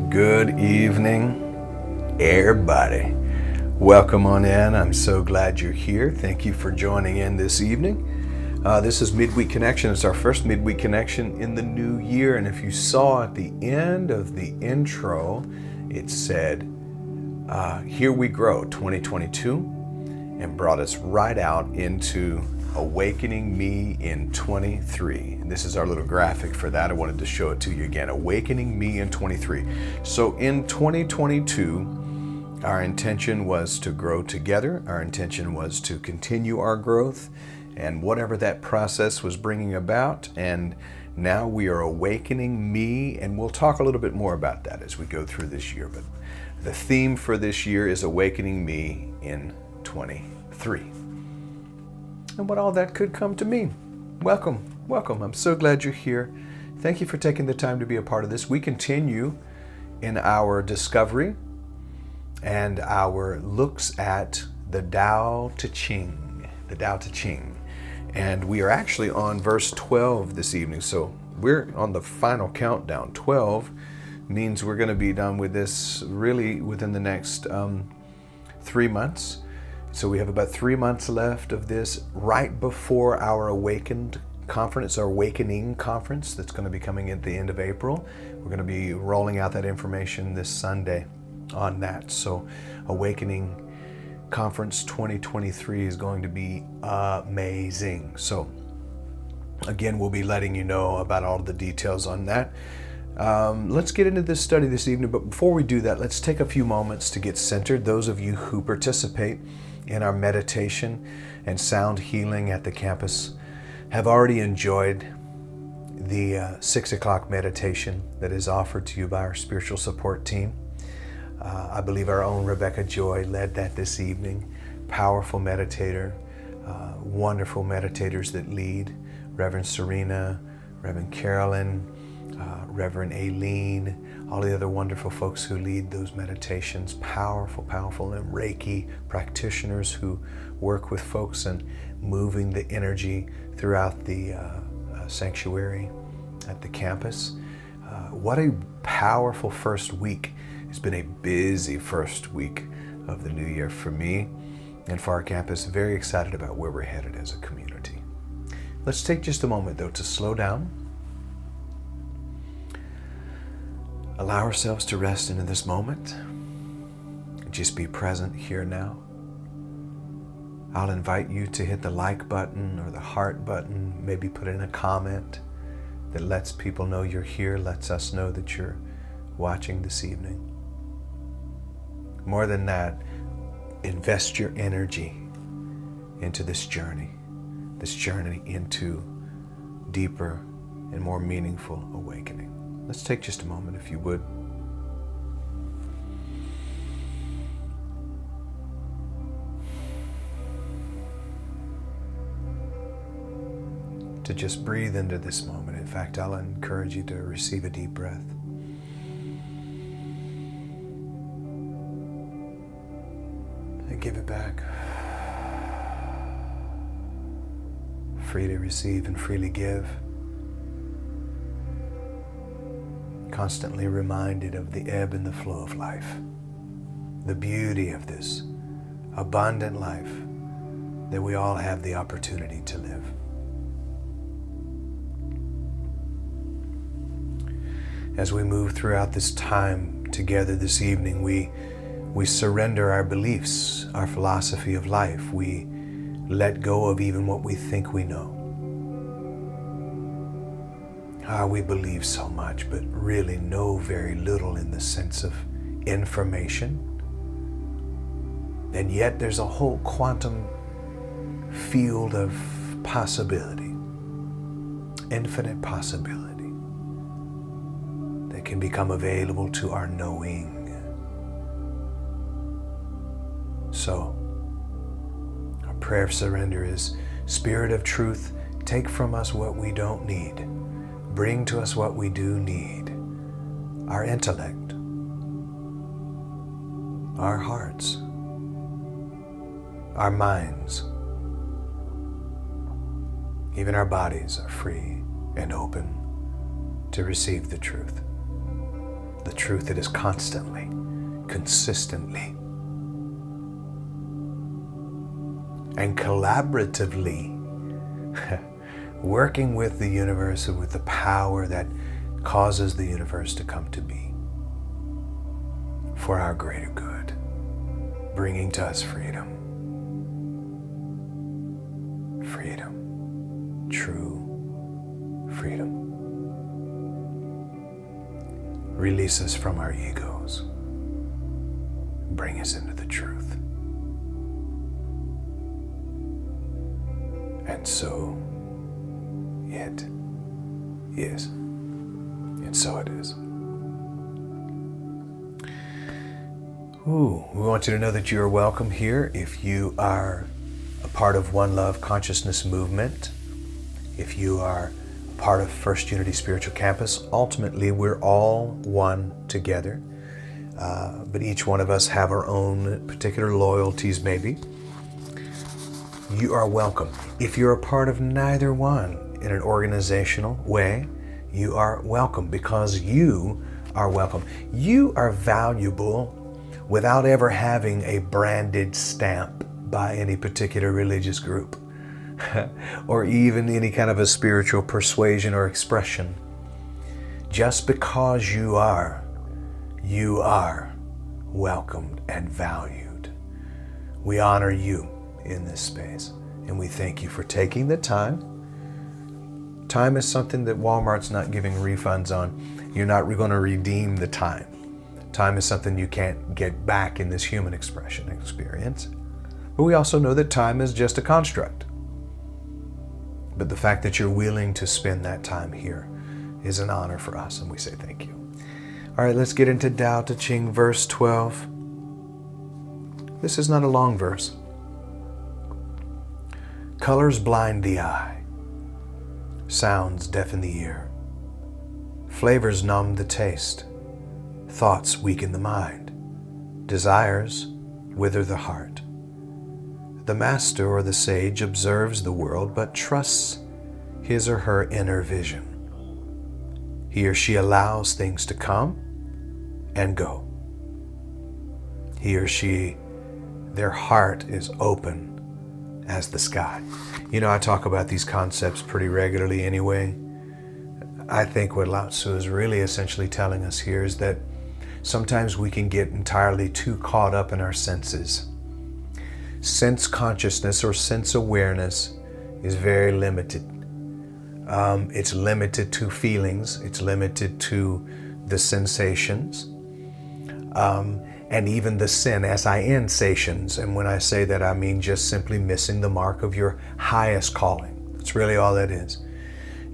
Good evening, everybody. Welcome on in. I'm so glad you're here. Thank you for joining in this evening. This is Midweek Connection. It's our first Midweek Connection in the new year. And if you saw at the end of the intro, it said, Here We Grow 2022, and brought us right out into Awakening Me in 23. And this is our little graphic for that. I wanted to show it to you again. Awakening Me in 23. So in 2022, our intention was to grow together. Our intention was to continue our growth and whatever that process was bringing about. And now we are awakening me, and we'll talk a little bit more about that as we go through this year. But the theme for this year is Awakening Me in 23. And what all that could come to mean. Welcome. I'm so glad you're here. Thank you for taking the time to be a part of this. We continue in our discovery and our looks at the Tao Te Ching, And we are actually on verse 12 this evening. So we're on the final countdown. 12 means we're going to be done with this really within the next 3 months. So we have about 3 months left of this right before our Awakening Conference that's going to be coming at the end of April. We're going to be rolling out that information this Sunday on that. So Awakening Conference 2023 is going to be amazing. So again, we'll be letting you know about all of the details on that. Let's get into this study this evening. But before we do that, let's take a few moments to get centered. Those of you who participate in our meditation and sound healing at the campus have already enjoyed the 6 o'clock meditation that is offered to you by our spiritual support team. I believe our own Rebecca Joy led that this evening. Powerful meditator, wonderful meditators that lead. Reverend Serena, Reverend Carolyn, Reverend Aileen, all the other wonderful folks who lead those meditations. Powerful, and Reiki practitioners who work with folks and moving the energy throughout the sanctuary at the campus. What a powerful first week. It's been a busy first week of the new year for me and for our campus. Very excited about where we're headed as a community. Let's take just a moment though to slow down. Allow ourselves to rest into this moment. just be present here now. I'll invite you to hit the like button or the heart button, maybe put in a comment that lets people know you're here, lets us know that you're watching this evening. More than that, invest your energy into this journey into deeper and more meaningful awakening. Let's take just a moment, if you would. To just breathe into this moment. In fact, I'll encourage you to receive a deep breath. And give it back. Free to receive and freely give. Constantly reminded of the ebb and the flow of life. The beauty of this abundant life that we all have the opportunity to live. As we move throughout this time together this evening, we surrender our beliefs, our philosophy of life. We let go of even what we think we know. We believe so much, but really know very little in the sense of information. And yet there's a whole quantum field of possibility, infinite possibility, can become available to our knowing. So, our prayer of surrender is, Spirit of truth, take from us what we don't need. Bring to us what we do need. Our intellect, our hearts, our minds, even our bodies are free and open to receive the truth. The truth that is constantly, consistently, and collaboratively working with the universe and with the power that causes the universe to come to be for our greater good, bringing to us freedom. Freedom. True freedom. Release us from our egos. Bring us into the truth. And so it is. And so it is. We want you to know that you are welcome here. If you are a part of One Love Consciousness Movement, if you are part of First Unity Spiritual Campus, ultimately we're all one together, but each one of us have our own particular loyalties maybe. You are welcome. If you're a part of neither one in an organizational way, you are welcome, because you are welcome. You are valuable without ever having a branded stamp by any particular religious group or even any kind of a spiritual persuasion or expression. Just because you are welcomed and valued. We honor you in this space, and we thank you for taking the time. Time is something that Walmart's not giving refunds on. You're not going to redeem the time. Time is something you can't get back in this human expression experience. But we also know that time is just a construct. But the fact that you're willing to spend that time here is an honor for us, and we say thank you. All right, let's get into Tao Te Ching, verse 12. This is not a long verse. Colors blind the eye. Sounds deafen the ear. Flavors numb the taste. Thoughts weaken the mind. Desires wither the heart. The master or the sage observes the world but trusts his or her inner vision. He or she allows things to come and go. He or she, their heart is open as the sky. You know, I talk about these concepts pretty regularly anyway. I think what Lao Tzu is really essentially telling us here is that sometimes we can get entirely too caught up in our senses. Sense consciousness or sense awareness is very limited. It's limited to feelings. It's limited to the sensations. And even the sensations. And when I say that, I mean just simply missing the mark of your highest calling. That's really all that is.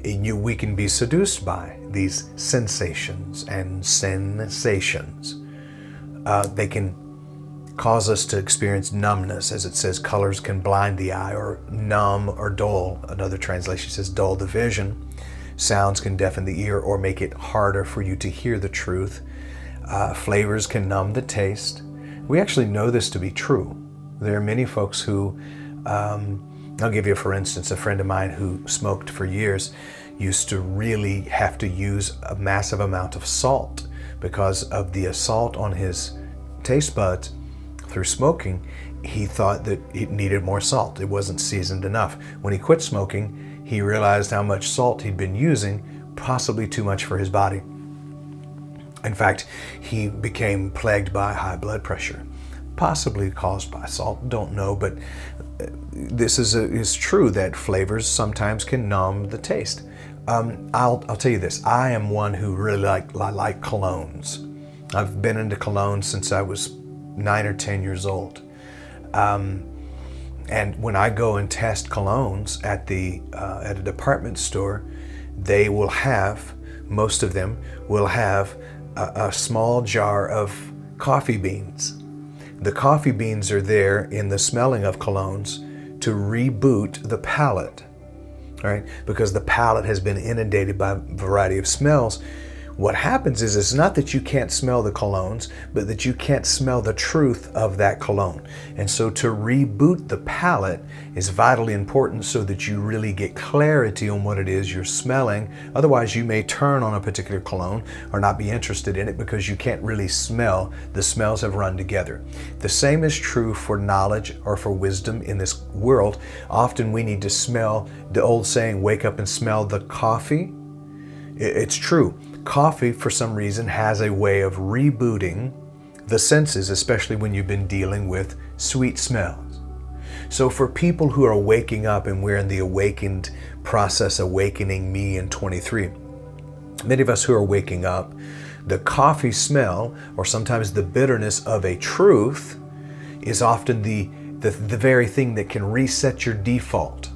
We can be seduced by these sensations and sensations. They can cause us to experience numbness. As it says, colors can blind the eye, or numb or dull. Another translation says dull the vision. Sounds can deafen the ear or make it harder for you to hear the truth. Flavors can numb the taste. We actually know this to be true. There are many folks who, I'll give you, for instance, a friend of mine who smoked for years used to really have to use a massive amount of salt because of the assault on his taste buds through smoking. He thought that it needed more salt. It wasn't seasoned enough. When he quit smoking, he realized how much salt he'd been using, possibly too much for his body. In fact, he became plagued by high blood pressure, possibly caused by salt, don't know, but this is true that flavors sometimes can numb the taste. I'll tell you this, I am one who really like colognes. I've been into cologne since I was 9 or 10 years old. And when I go and test colognes at a department store, they will have, most of them will have a small jar of coffee beans. The coffee beans are there in the smelling of colognes to reboot the palate, right? Because the palate has been inundated by a variety of smells. What happens is it's not that you can't smell the colognes, but that you can't smell the truth of that cologne. And so to reboot the palate is vitally important so that you really get clarity on what it is you're smelling. Otherwise, you may turn on a particular cologne or not be interested in it because you can't really smell. The smells have run together. The same is true for knowledge or for wisdom in this world. Often we need to smell, the old saying, wake up and smell the coffee. It's true. Coffee, for some reason, has a way of rebooting the senses, especially when you've been dealing with sweet smells. So for people who are waking up, and we're in the awakened process, awakening me in 23, many of us who are waking up, the coffee smell, or sometimes the bitterness of a truth, is often the very thing that can reset your default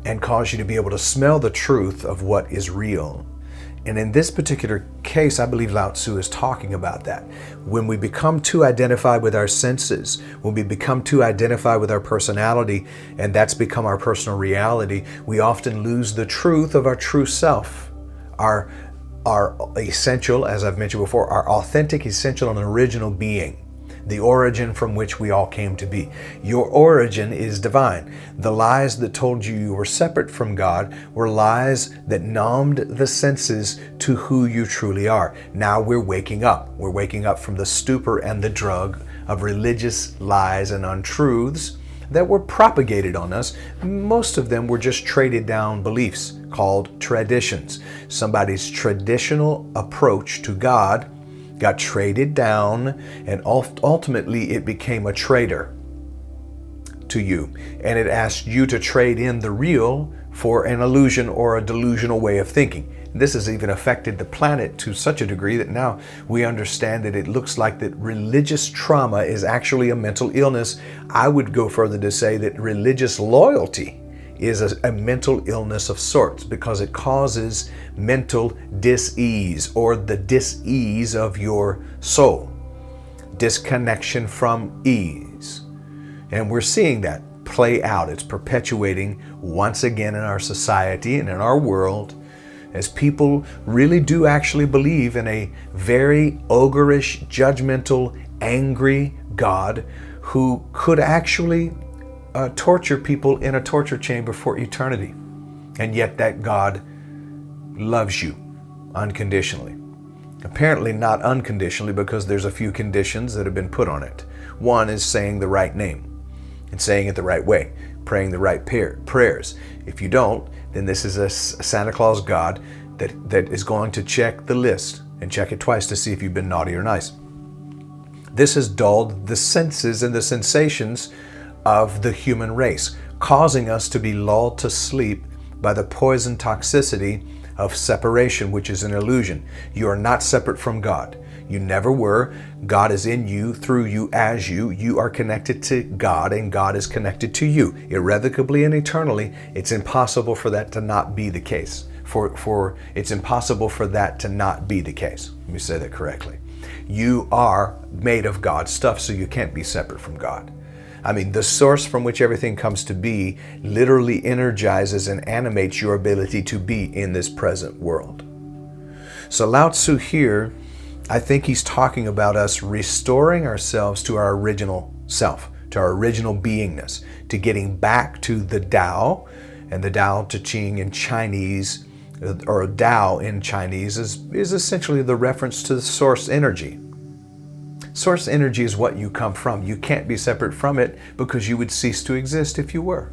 and cause you to be able to smell the truth of what is real. And in this particular case, I believe Lao Tzu is talking about that. When we become too identified with our senses, when we become too identified with our personality, and that's become our personal reality, we often lose the truth of our true self, our essential, as I've mentioned before, our authentic, essential, and original being. The origin from which we all came to be. Your origin is divine. The lies that told you were separate from God were lies that numbed the senses to who you truly are. Now we're waking up. We're waking up from the stupor and the drug of religious lies and untruths that were propagated on us. Most of them were just traded down beliefs called traditions. Somebody's traditional approach to God got traded down, and ultimately it became a traitor to you. And it asked you to trade in the real for an illusion or a delusional way of thinking. This has even affected the planet to such a degree that now we understand that it looks like that religious trauma is actually a mental illness. I would go further to say that religious loyalty is a mental illness of sorts, because it causes mental dis-ease, or the dis-ease of your soul, disconnection from ease. And we're seeing that play out. It's perpetuating once again in our society and in our world, as people really do actually believe in a very ogreish, judgmental, angry God who could actually torture people in a torture chamber for eternity. And yet that God loves you unconditionally. Apparently not unconditionally, because there's a few conditions that have been put on it. One is saying the right name and saying it the right way, praying the right prayers. If you don't, then this is a Santa Claus God that is going to check the list and check it twice to see if you've been naughty or nice. This has dulled the senses and the sensations of the human race, causing us to be lulled to sleep by the poison toxicity of separation, which is an illusion. You are not separate from God. You never were. God is in you, through you, as you. You are connected to God, and God is connected to you. Irrevocably and eternally, it's impossible for that to not be the case. It's impossible for that to not be the case. Let me say that correctly. You are made of God's stuff, so you can't be separate from God. I mean, the source from which everything comes to be literally energizes and animates your ability to be in this present world. So Lao Tzu here, I think he's talking about us restoring ourselves to our original self, to our original beingness, to getting back to the Tao. And the Tao Te Ching in Chinese, or Tao in Chinese, is essentially the reference to the source energy. Source energy is what you come from. You can't be separate from it because you would cease to exist if you were.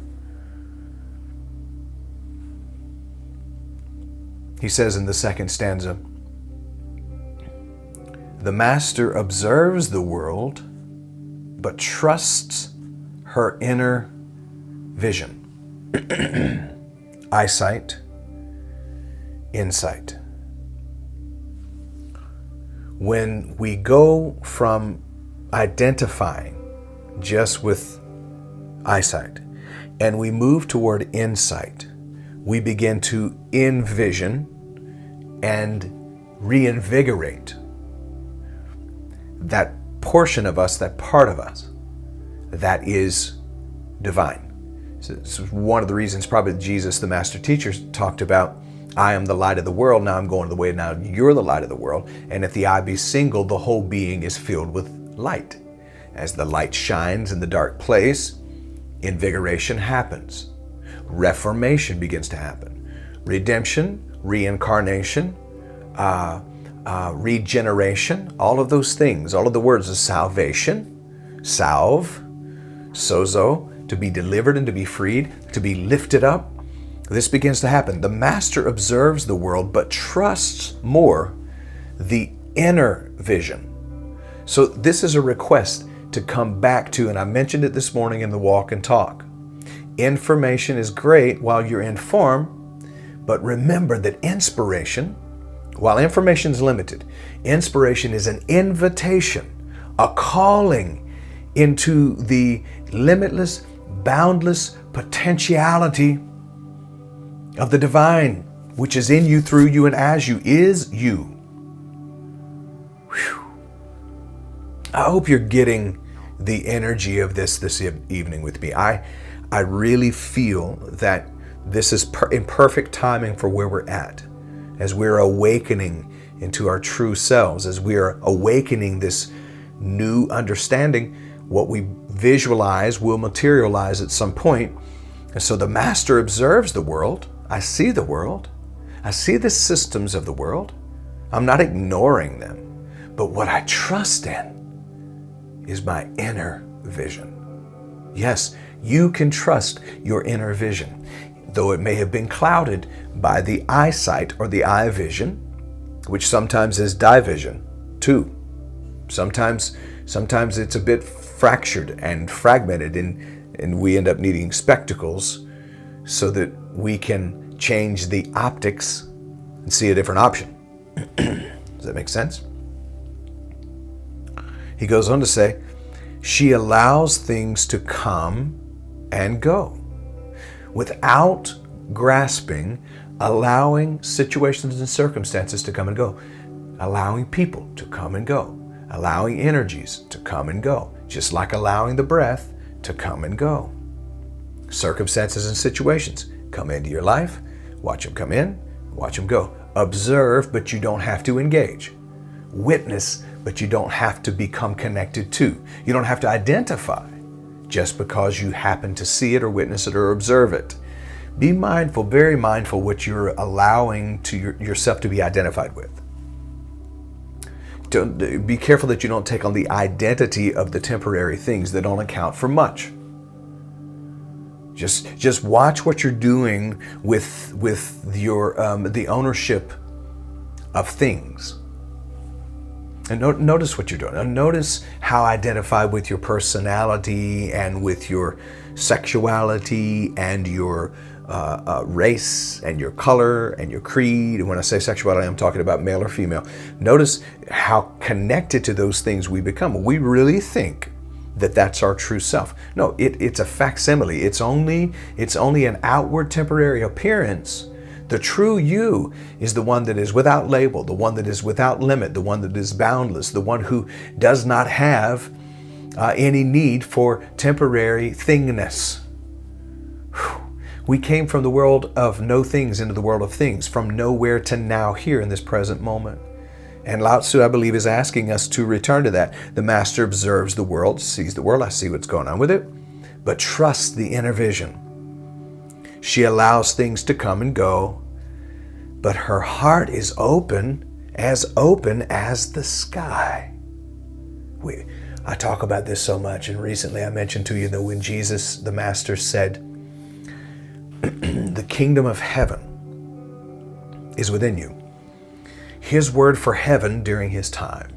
He says in the second stanza, the master observes the world, but trusts her inner vision. Eyesight, insight. When we go from identifying just with eyesight and we move toward insight, we begin to envision and reinvigorate that portion of us, that part of us that is divine. So this is one of the reasons probably Jesus, the master teacher, talked about, I am the light of the world, now I'm going the way, now you're the light of the world. And if the eye be single, the whole being is filled with light. As the light shines in the dark place, invigoration happens. Reformation begins to happen. Redemption, reincarnation, regeneration, all of those things, all of the words of salvation, salve, sozo, to be delivered and to be freed, to be lifted up. This begins to happen. The master observes the world, but trusts more the inner vision. So this is a request to come back to, and I mentioned it this morning in the walk and talk. Information is great while you're informed, but remember that inspiration, while information is limited, inspiration is an invitation, a calling into the limitless, boundless potentiality of the divine, which is in you, through you, and as you, is you. Whew. I hope you're getting the energy of this evening with me. I really feel that this is in perfect timing for where we're at, as we're awakening into our true selves, as we're awakening this new understanding. What we visualize will materialize at some point. And so the master observes the world. I see the world. I see the systems of the world. I'm not ignoring them. But what I trust in is my inner vision. Yes, you can trust your inner vision, though it may have been clouded by the eyesight or the eye vision, which sometimes is division too. Sometimes it's a bit fractured and fragmented, and we end up needing spectacles so that we can change the optics and see a different option. Does that make sense? He goes on to say, she allows things to come and go without grasping, allowing situations and circumstances to come and go, allowing people to come and go, allowing energies to come and go, just like allowing the breath to come and go. Circumstances and situations come into your life. Watch them come in, watch them go. Observe, but you don't have to engage. Witness, but you don't have to become connected to. You don't have to identify just because you happen to see it or witness it or observe it. Be mindful, very mindful, what you're allowing to yourself to be identified with. Be careful that you don't take on the identity of the temporary things that don't account for much. Just watch what you're doing with your the ownership of things. And notice what you're doing. And notice how identified with your personality and with your sexuality and your race and your color and your creed. And when I say sexuality, I'm talking about male or female. Notice how connected to those things we become. We really think that that's our true self. No, it's a facsimile. It's only an outward temporary appearance. The true you is the one that is without label, the one that is without limit, the one that is boundless, the one who does not have any need for temporary thingness. We came from the world of no things into the world of things, from nowhere to now here in this present moment. And Lao Tzu, I believe, is asking us to return to that. The master observes the world, sees the world, I see what's going on with it, but trusts the inner vision. She allows things to come and go, but her heart is open as the sky. I talk about this so much, and recently I mentioned to you that when Jesus, the Master, said, the kingdom of heaven is within you. His word for heaven during his time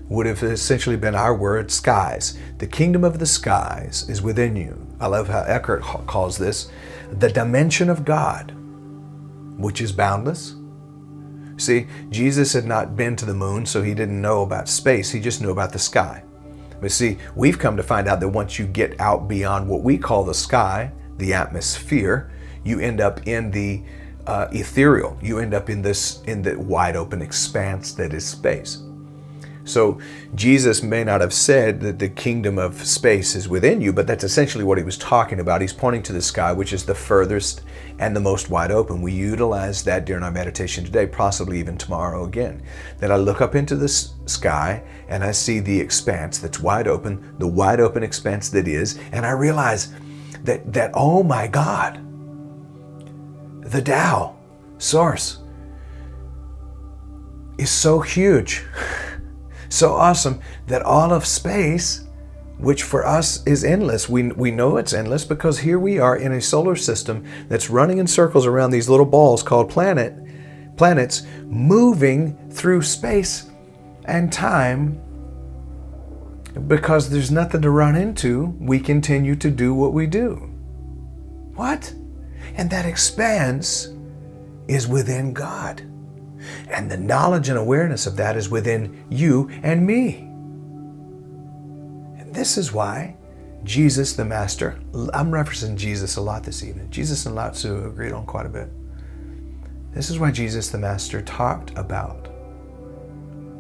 would have essentially been our word, skies. The kingdom of the skies is within you. I love how Eckhart calls this the dimension of God, which is boundless. See, Jesus had not been to the moon, so he didn't know about space. He just knew about the sky. But see, we've come to find out that once you get out beyond what we call the sky, the atmosphere, you end up in the ethereal. You end up in the wide open expanse that is space. So Jesus may not have said that the kingdom of space is within you, but that's essentially what he was talking about. He's pointing to the sky, which is the furthest and the most wide open. We utilize that during our meditation today, possibly even tomorrow again. That I look up into the sky and I see the expanse that's wide open, the wide open expanse that is, and I realize that oh my God, the Tao, Source, is so huge. So awesome that all of space, which for us is endless, we know it's endless because here we are in a solar system that's running in circles around these little balls called planets, moving through space and time. Because there's nothing to run into, we continue to do what we do. What? And that expanse is within God. And the knowledge and awareness of that is within you and me. And this is why Jesus, the Master, I'm referencing Jesus a lot this evening. Jesus and Lao Tzu agreed on quite a bit. This is why Jesus, the Master, talked about,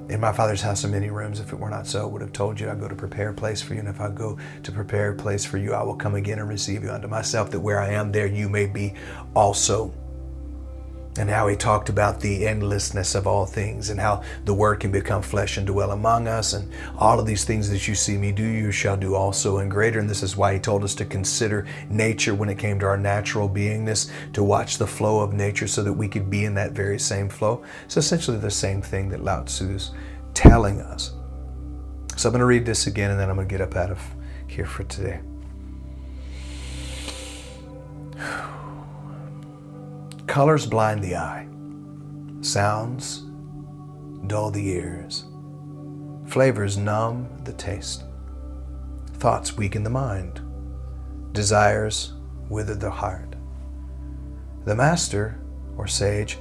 in my Father's house are many rooms. If it were not so, I would have told you I go to prepare a place for you. And if I go to prepare a place for you, I will come again and receive you unto myself, that where I am, there you may be also. And how he talked about the endlessness of all things and how the Word can become flesh and dwell among us. And all of these things that you see me do, you shall do also and greater. And this is why he told us to consider nature when it came to our natural beingness, to watch the flow of nature so that we could be in that very same flow. It's essentially the same thing that Lao Tzu is telling us. So I'm going to read this again and then I'm going to get up out of here for today. Colors blind the eye, sounds dull the ears, flavors numb the taste, thoughts weaken the mind, desires wither the heart. The master, or sage,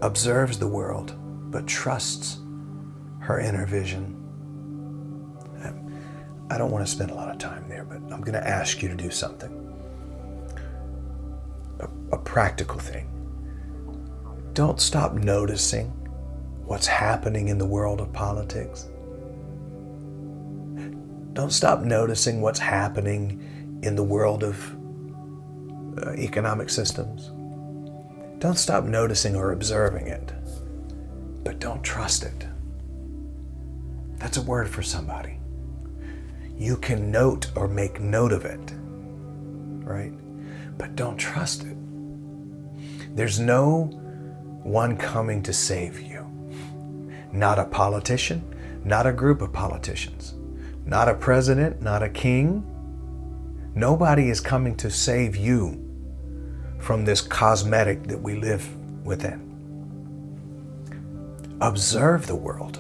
observes the world, but trusts her inner vision. I don't want to spend a lot of time there, but I'm going to ask you to do something. A practical thing. Don't stop noticing what's happening in the world of politics. Don't stop noticing what's happening in the world of economic systems. Don't stop noticing or observing it, but don't trust it. That's a word for somebody. You can note or make note of it, right? But don't trust it. There's no one coming to save you. Not a politician, not a group of politicians, not a president, not a king. Nobody is coming to save you from this cosmetic that we live within. Observe the world,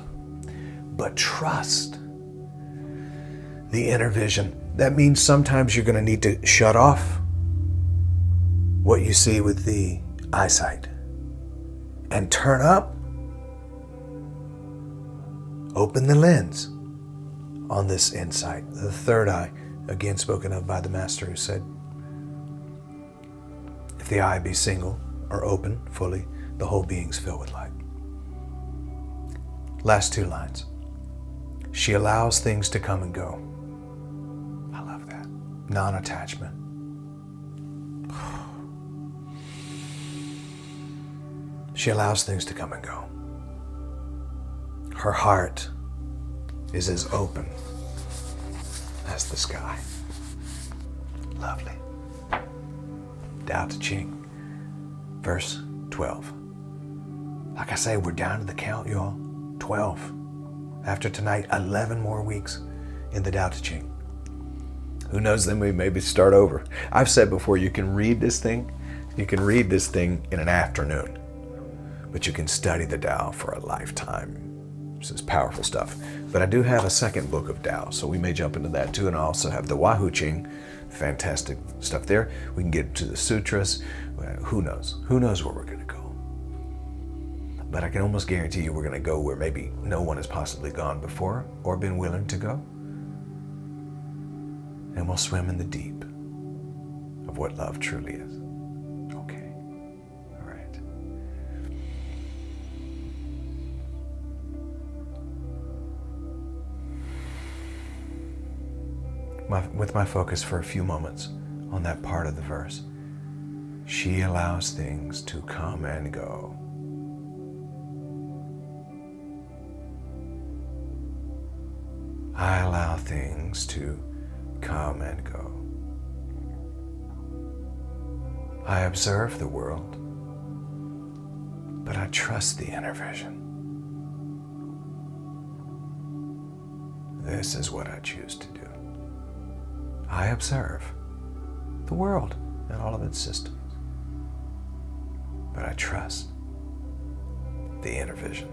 but trust the inner vision. That means sometimes you're going to need to shut off what you see with the eyesight and turn up, open the lens on this insight. The third eye, again spoken of by the Master, who said, if the eye be single or open fully, the whole being's filled with light. Last two lines. She allows things to come and go. I love that. Non-attachment. She allows things to come and go. Her heart is as open as the sky. Lovely. Tao Te Ching, verse 12. Like I say, we're down to the count, y'all. 12. After tonight, 11 more weeks in the Tao Te Ching. Who knows, then we maybe start over. I've said before, you can read this thing in an afternoon, but you can study the Tao for a lifetime. This is powerful stuff. But I do have a second book of Tao, so we may jump into that too. And I also have the Wahoo Ching, fantastic stuff there. We can get to the sutras. Who knows? Who knows where we're going to go? But I can almost guarantee you we're going to go where maybe no one has possibly gone before or been willing to go. And we'll swim in the deep of what love truly is. Okay. All right. With my focus for a few moments on that part of the verse, she allows things to come and go. I allow things to come and go. I observe the world, but I trust the inner vision. This is what I choose to do. I observe the world and all of its systems, but I trust the inner vision.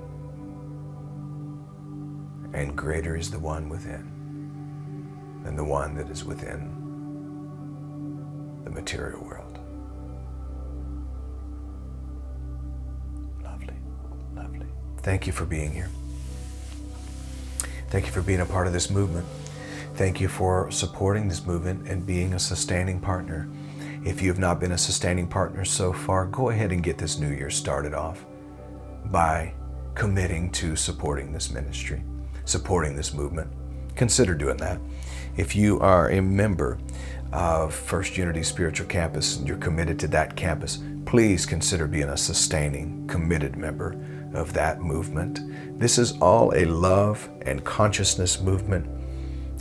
And greater is the one within than the one that is within the material world. Lovely, lovely. Thank you for being here. Thank you for being a part of this movement. Thank you for supporting this movement and being a sustaining partner. If you have not been a sustaining partner so far, go ahead and get this new year started off by committing to supporting this ministry, supporting this movement. Consider doing that. If you are a member of First Unity Spiritual Campus and you're committed to that campus, please consider being a sustaining, committed member of that movement. This is all a love and consciousness movement,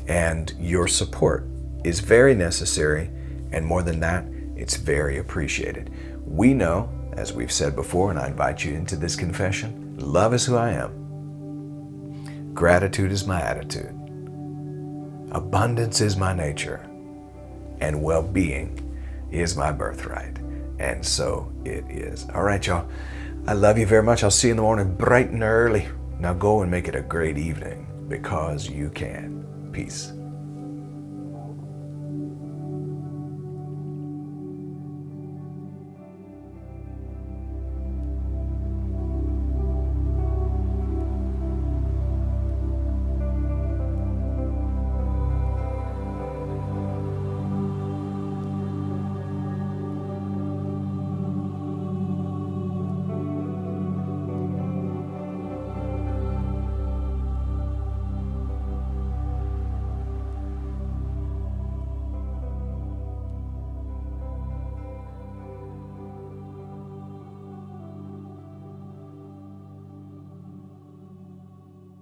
and your support is very necessary, and more than that, it's very appreciated. We know, as we've said before, and I invite you into this confession, love is who I am. Gratitude is my attitude. Abundance is my nature. And well-being is my birthright. And so it is. All right, y'all. I love you very much. I'll see you in the morning bright and early. Now go and make it a great evening, because you can. Peace.